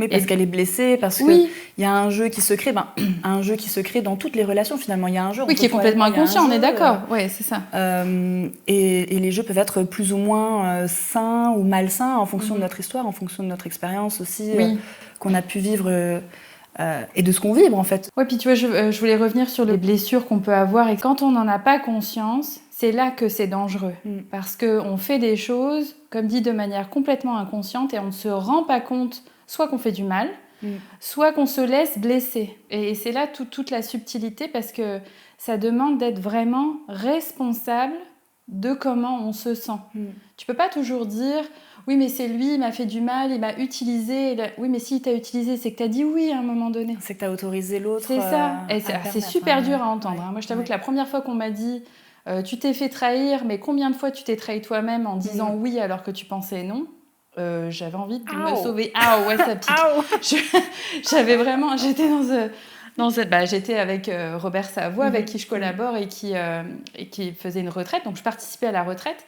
Oui, parce qu'elle est blessée, parce qu'il y a un jeu qui se crée, un jeu qui se crée dans toutes les relations finalement. Il y a un jeu. Oui, qui est complètement inconscient, on est d'accord. Ouais, c'est ça. Et les jeux peuvent être plus ou moins sains ou malsains en fonction de notre histoire, en fonction de notre expérience aussi, qu'on a pu vivre et de ce qu'on vibre en fait. Oui, puis tu vois, je voulais revenir sur les blessures qu'on peut avoir. Et quand on n'en a pas conscience, c'est là que c'est dangereux. Parce qu'on fait des choses, comme dit, de manière complètement inconsciente et on ne se rend pas compte, soit qu'on fait du mal, soit qu'on se laisse blesser. Et c'est là toute la subtilité parce que ça demande d'être vraiment responsable de comment on se sent. Tu peux pas toujours dire « Oui, mais c'est lui, il m'a fait du mal, il m'a utilisé. » Oui, mais s'il t'a utilisé, c'est que t'as dit oui à un moment donné. C'est que t'as autorisé l'autre. C'est ça. Et c'est super dur à entendre. Moi, je t'avoue que la première fois qu'on m'a dit « Tu t'es fait trahir, mais combien de fois tu t'es trahi toi-même en disant oui alors que tu pensais non ?» j'avais envie de me sauver. Ah ouais, ça pique. J'avais vraiment... J'étais j'étais avec Robert Savoie, avec qui je collabore et qui faisait une retraite. Donc, je participais à la retraite.